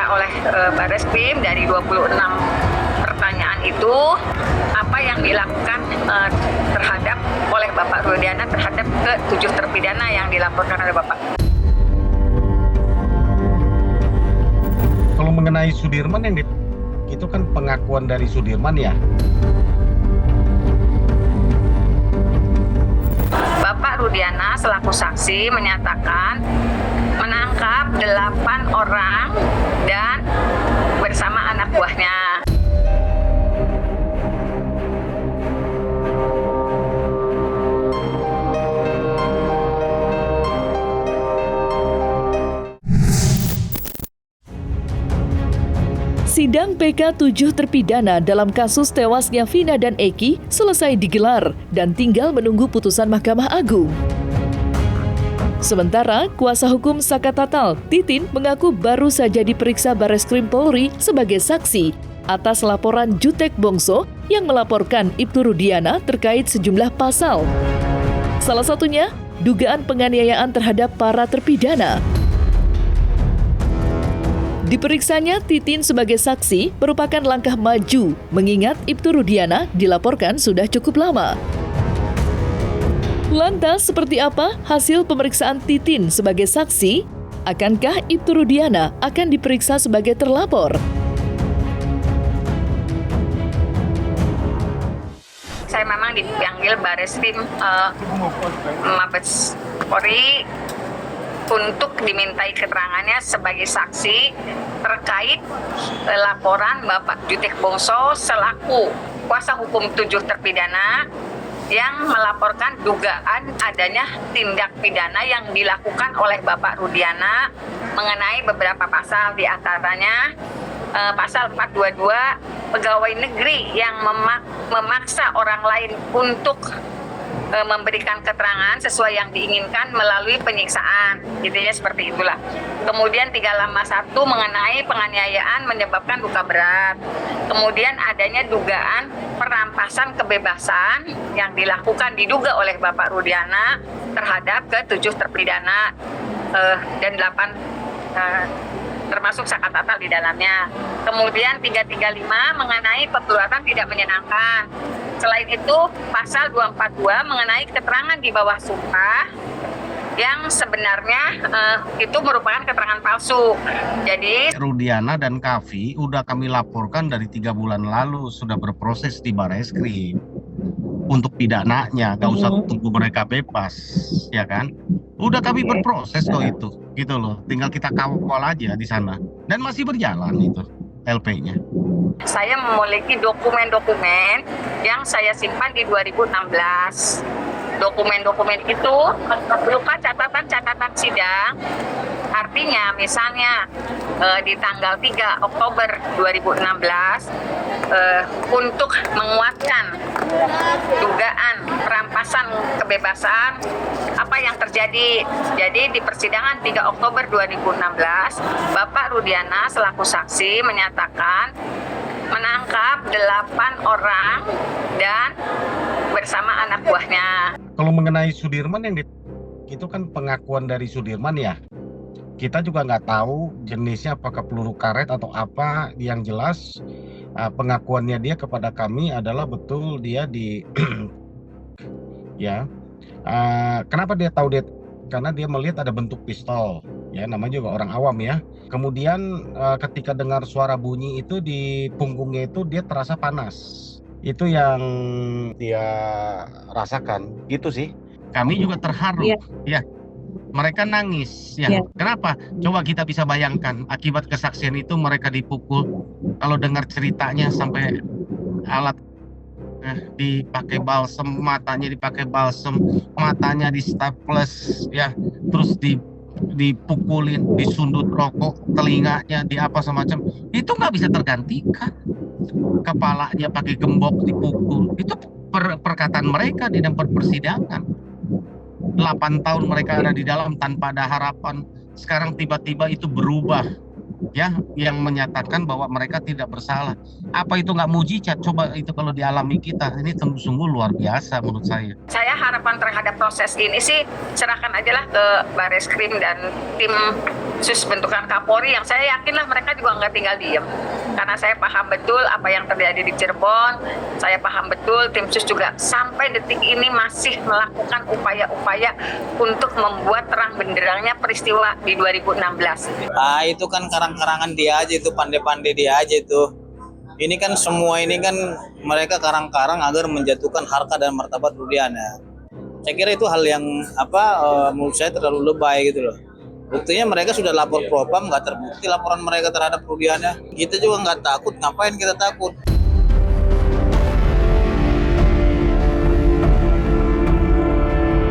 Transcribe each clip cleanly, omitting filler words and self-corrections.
oleh Bareskrim dari 26 pertanyaan itu, apa yang dilakukan terhadap oleh Bapak Rudiana terhadap ke-7 terpidana yang dilaporkan oleh Bapak. Kalau mengenai Sudirman itu kan pengakuan dari Sudirman ya. Bapak Rudiana selaku saksi menyatakan menangkap 8 orang dan bersama anak buahnya. Sidang PK 7 terpidana dalam kasus tewasnya Vina dan Eki selesai digelar dan tinggal menunggu putusan Mahkamah Agung. Sementara, kuasa hukum Saka Tatal, Titin, mengaku baru saja diperiksa Bareskrim Polri sebagai saksi atas laporan Jutek Bongso yang melaporkan Ibtu Rudiana terkait sejumlah pasal. Salah satunya, dugaan penganiayaan terhadap para terpidana. Diperiksanya Titin sebagai saksi merupakan langkah maju, mengingat Ibtu Rudiana dilaporkan sudah cukup lama. Lantas, seperti apa hasil pemeriksaan Titin sebagai saksi? Akankah Ibtu Rudiana akan diperiksa sebagai terlapor? Saya memang dipanggil Bareskrim Mabes Polri untuk dimintai keterangannya sebagai saksi terkait laporan Bapak Jutek Bongso selaku kuasa hukum 7 terpidana yang melaporkan dugaan adanya tindak pidana yang dilakukan oleh Bapak Rudiana mengenai beberapa pasal, di antaranya pasal 422 pegawai negeri yang memaksa orang lain untuk memberikan keterangan sesuai yang diinginkan melalui penyiksaan, intinya seperti itulah. Kemudian 351 mengenai penganiayaan menyebabkan luka berat. Kemudian adanya dugaan perampasan kebebasan yang diduga oleh Bapak Rudiana terhadap ke-7 terpidana dan 8 termasuk Saka Tatal di dalamnya. Kemudian 335 mengenai perbuatan tidak menyenangkan. Selain itu, pasal 242 mengenai keterangan di bawah sumpah yang sebenarnya itu merupakan keterangan palsu. Jadi Rudiana dan Kavi udah kami laporkan dari 3 bulan lalu, sudah berproses di Bareskrim untuk pidananya, gak usah tunggu mereka bebas, ya kan? Udah kami berproses kok itu, gitu loh. Tinggal kita kawal aja di sana, dan masih berjalan itu LP-nya. Saya memiliki dokumen-dokumen yang saya simpan di 2016. Dokumen-dokumen itu berupa catatan-catatan sidang. Artinya misalnya di tanggal 3 Oktober 2016 untuk menguatkan dugaan perampasan kebebasan apa yang terjadi. Jadi di persidangan 3 Oktober 2016, Bapak Rudiana selaku saksi menyatakan menangkap 8 orang dan bersama anak buahnya. Kalau mengenai Sudirman itu kan pengakuan dari Sudirman ya. Kita juga nggak tahu jenisnya apakah peluru karet atau apa. Yang jelas pengakuannya dia kepada kami adalah betul dia ya. Kenapa dia tahu karena dia melihat ada bentuk pistol, ya, namanya juga orang awam ya. Kemudian ketika dengar suara bunyi itu di punggungnya itu dia terasa panas. Itu yang dia rasakan, gitu sih. Kami juga terharu, ya. Mereka nangis, ya. Kenapa? Coba kita bisa bayangkan akibat kesaksian itu mereka dipukul. Kalau dengar ceritanya sampai alat dipakai balsem, matanya dipakai balsem, matanya di staples, ya, terus dipukulin, disundut rokok, telinganya di apa semacam, itu nggak bisa tergantikan. Kepalanya pakai gembok dipukul, itu perkataan mereka di dalam persidangan. 8 tahun mereka ada di dalam tanpa ada harapan, sekarang tiba-tiba itu berubah, ya, yang menyatakan bahwa mereka tidak bersalah. Apa itu nggak mujizat? Coba itu kalau dialami kita, ini sungguh luar biasa menurut saya. Saya harapan terhadap proses ini sih serahkan aja lah ke Bareskrim dan tim sus bentukan Kapolri yang saya yakinlah mereka juga nggak tinggal diam. Karena saya paham betul apa yang terjadi di Cirebon, saya paham betul tim sus juga sampai detik ini masih melakukan upaya-upaya untuk membuat terang benderangnya peristiwa di 2016. Ah, itu kan karang-karangan dia aja, itu pandai-pandai dia aja itu. Ini kan semua ini kan mereka karang-karang agar menjatuhkan harkat dan martabat Rudiana. Saya kira itu hal yang menurut saya terlalu lebay gitu loh. Buktinya mereka sudah lapor propam, nggak terbukti laporan mereka terhadap Rudiana. Kita juga nggak takut, ngapain kita takut?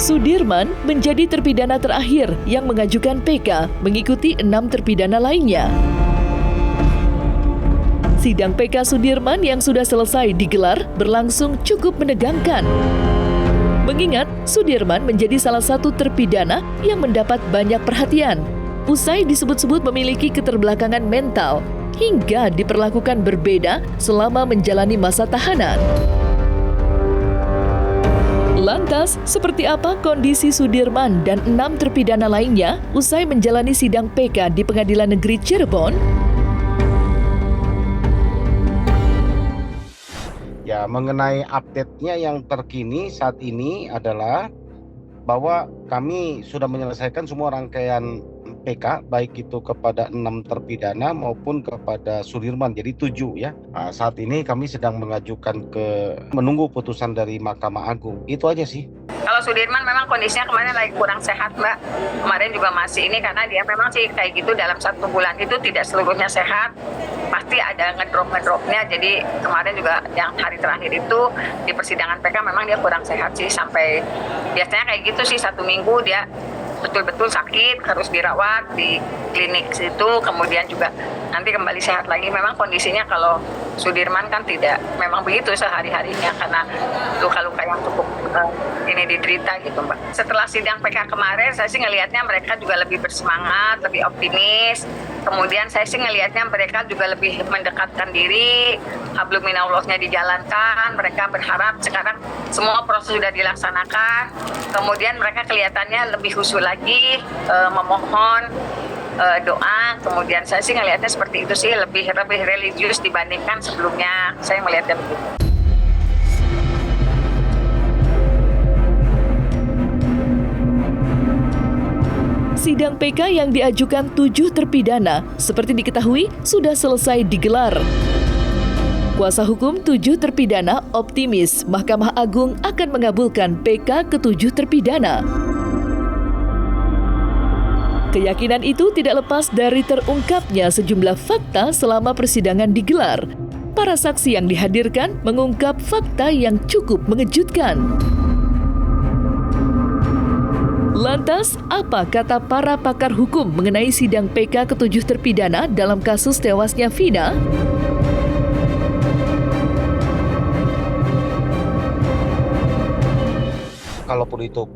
Sudirman menjadi terpidana terakhir yang mengajukan PK mengikuti 6 terpidana lainnya. Sidang PK Sudirman yang sudah selesai digelar berlangsung cukup menegangkan. Mengingat Sudirman menjadi salah satu terpidana yang mendapat banyak perhatian. Usai disebut-sebut memiliki keterbelakangan mental hingga diperlakukan berbeda selama menjalani masa tahanan. Lantas, seperti apa kondisi Sudirman dan 6 terpidana lainnya usai menjalani sidang PK di Pengadilan Negeri Cirebon? Ya, mengenai update-nya yang terkini saat ini adalah bahwa kami sudah menyelesaikan semua rangkaian PK, baik itu kepada 6 terpidana maupun kepada Sudirman, jadi 7 ya. Nah, saat ini kami sedang menunggu putusan dari Mahkamah Agung. Itu aja sih. Kalau Sudirman memang kondisinya kemarin lagi kurang sehat, Mbak. Kemarin juga masih ini karena dia memang sih kayak gitu dalam 1 bulan itu tidak seluruhnya sehat. Pasti ada ngedropnya. Jadi kemarin juga yang hari terakhir itu di persidangan PK memang dia kurang sehat sih, sampai biasanya kayak gitu sih 1 minggu dia betul-betul sakit, harus dirawat di klinik situ, kemudian juga nanti kembali sehat lagi. Memang kondisinya kalau Sudirman kan tidak, memang begitu sehari-harinya karena luka-luka yang cukup ini diderita gitu, Mbak. Setelah sidang PK kemarin, saya sih ngelihatnya mereka juga lebih bersemangat, lebih optimis. Kemudian saya sih ngelihatnya mereka juga lebih mendekatkan diri, hablum minallahnya dijalankan. Mereka berharap sekarang semua proses sudah dilaksanakan. Kemudian mereka kelihatannya lebih khusyuk lagi, memohon doa. Kemudian saya sih ngelihatnya seperti itu sih, lebih religius dibandingkan sebelumnya. Saya melihatnya begitu. Sidang PK yang diajukan 7 terpidana seperti diketahui sudah selesai digelar. Kuasa hukum 7 terpidana optimis Mahkamah Agung akan mengabulkan PK ke-7 terpidana. Keyakinan itu tidak lepas dari terungkapnya sejumlah fakta selama persidangan digelar. Para saksi yang dihadirkan mengungkap fakta yang cukup mengejutkan. Lantas, apa kata para pakar hukum mengenai sidang PK ke-7 terpidana dalam kasus tewasnya Vina? Kalaupun itu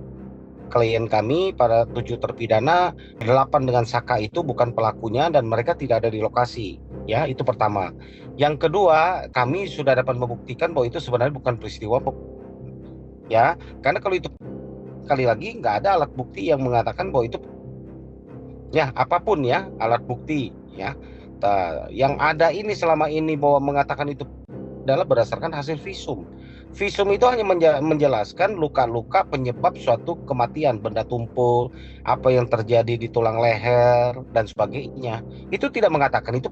klien kami, para 7 terpidana, 8 dengan Saka itu bukan pelakunya dan mereka tidak ada di lokasi. Ya, itu pertama. Yang kedua, kami sudah dapat membuktikan bahwa itu sebenarnya bukan peristiwa. Ya, karena kalau itu sekali lagi nggak ada alat bukti yang mengatakan bahwa itu, ya apapun ya alat bukti ya yang ada ini selama ini bahwa mengatakan itu adalah berdasarkan hasil visum. Visum itu hanya menjelaskan luka-luka penyebab suatu kematian, benda tumpul, apa yang terjadi di tulang leher dan sebagainya. Itu tidak mengatakan itu.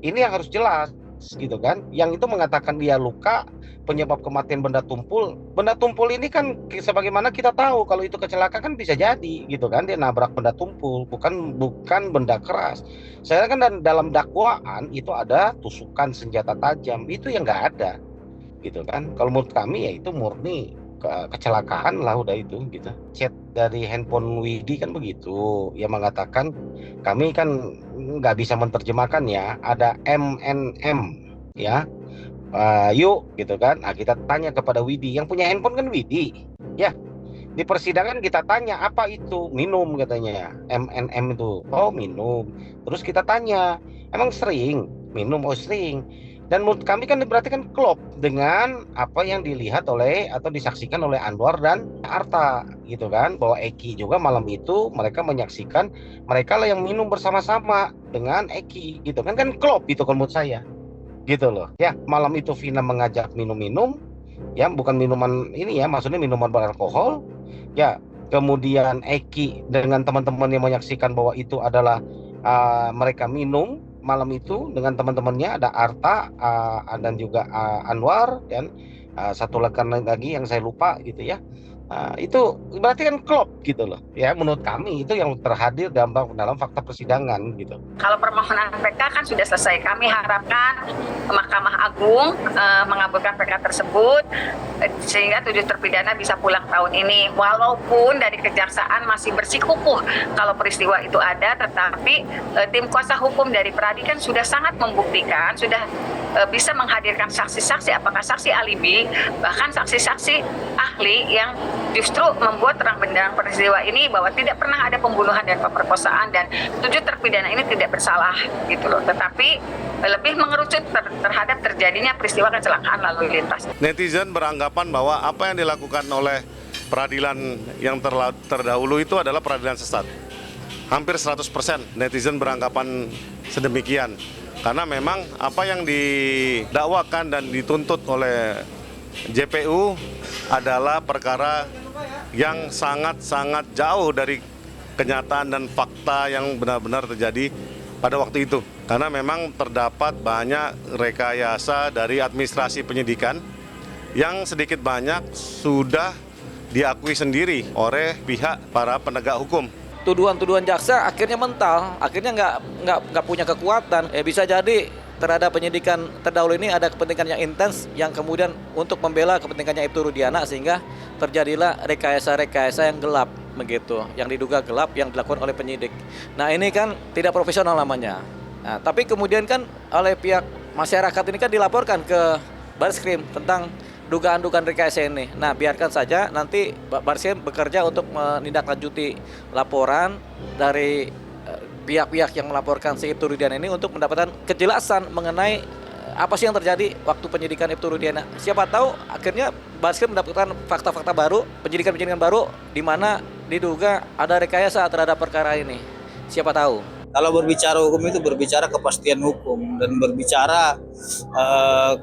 Ini yang harus jelas gitu kan. Yang itu mengatakan dia luka penyebab kematian benda tumpul. Benda tumpul ini kan sebagaimana kita tahu kalau itu kecelakaan kan bisa jadi gitu kan, dia nabrak benda tumpul, bukan benda keras. Saya kan dalam dakwaan itu ada tusukan senjata tajam, itu yang nggak ada gitu kan. Kalau menurut kami ya itu murni kecelakaan lah udah itu gitu. Chat dari handphone Widi kan begitu, yang mengatakan kami kan nggak bisa menerjemahkan ya, ada MNM ya. Yuk gitu kan. Nah, kita tanya kepada Widi, yang punya handphone kan Widi ya. Di persidangan kita tanya apa itu, minum katanya. MNM itu, oh minum. Terus kita tanya, emang sering minum? Oh sering. Dan menurut kami kan berarti kan klop dengan apa yang dilihat oleh atau disaksikan oleh Anwar dan Arta gitu kan, bahwa Eki juga malam itu mereka menyaksikan mereka lah yang minum bersama-sama dengan Eki gitu kan klop itu kalau menurut saya gitu loh ya. Malam itu Vina mengajak minum-minum ya, bukan minuman ini ya, maksudnya minuman beralkohol ya. Kemudian Eki dengan teman-teman yang menyaksikan bahwa itu adalah mereka minum malam itu dengan teman-temannya, ada Arta dan juga Anwar dan satu rekan lagi yang saya lupa gitu ya. Itu berarti kan klop gitu loh ya, menurut kami itu yang terhadir dalam fakta persidangan gitu. Kalau permohonan PK kan sudah selesai, kami harapkan Mahkamah Agung mengabulkan PK tersebut sehingga 7 terpidana bisa pulang tahun ini. Walaupun dari Kejaksaan masih bersikukuh kalau peristiwa itu ada, tetapi tim kuasa hukum dari Pradi kan sudah sangat membuktikan, sudah bisa menghadirkan saksi-saksi, apakah saksi alibi, bahkan saksi-saksi ahli yang justru membuat terang benderang peristiwa ini bahwa tidak pernah ada pembunuhan dan pemerkosaan dan 7 terpidana ini tidak bersalah gitu loh. Tetapi lebih mengerucut terhadap terjadinya peristiwa kecelakaan lalu lintas. Netizen beranggapan bahwa apa yang dilakukan oleh peradilan yang terdahulu itu adalah peradilan sesat. Hampir 100% netizen beranggapan sedemikian. Karena memang apa yang didakwakan dan dituntut oleh JPU adalah perkara yang sangat-sangat jauh dari kenyataan dan fakta yang benar-benar terjadi pada waktu itu. Karena memang terdapat banyak rekayasa dari administrasi penyidikan yang sedikit banyak sudah diakui sendiri oleh pihak para penegak hukum. Tuduhan-tuduhan jaksa akhirnya mental, akhirnya nggak punya kekuatan. Bisa jadi terhadap penyidikan terdahulu ini ada kepentingan yang intens yang kemudian untuk membela kepentingannya Ibtu Rudiana, sehingga terjadilah rekayasa-rekayasa yang gelap begitu, yang diduga gelap yang dilakukan oleh penyidik. Nah ini kan tidak profesional namanya. Nah, tapi kemudian kan oleh pihak masyarakat ini kan dilaporkan ke Bareskrim tentang dugaan-dugaan rekayasa ini. Nah, biarkan saja nanti Bareskrim bekerja untuk menindaklanjuti laporan dari pihak-pihak yang melaporkan si Ibtu Rudiana ini untuk mendapatkan kejelasan mengenai apa sih yang terjadi waktu penyidikan Ibtu Rudiana. Siapa tahu akhirnya Bareskrim mendapatkan fakta-fakta baru, penyidikan-penyidikan baru di mana diduga ada rekayasa terhadap perkara ini. Siapa tahu. Kalau berbicara hukum itu berbicara kepastian hukum dan berbicara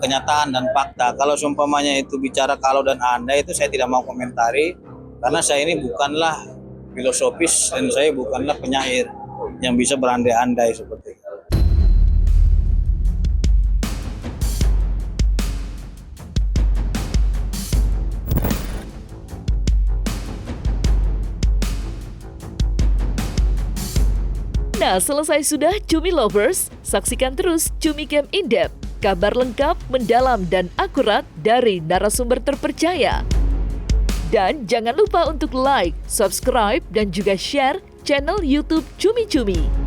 kenyataan dan fakta. Kalau seumpamanya itu bicara kalau dan andai, itu saya tidak mau komentari karena saya ini bukanlah filosofis dan saya bukanlah penyair yang bisa berandai-andai seperti itu. Nah, selesai sudah Cumi Lovers, saksikan terus Cumi Camp In-Depth, kabar lengkap, mendalam, dan akurat dari narasumber terpercaya. Dan jangan lupa untuk like, subscribe, dan juga share channel YouTube Cumi Cumi.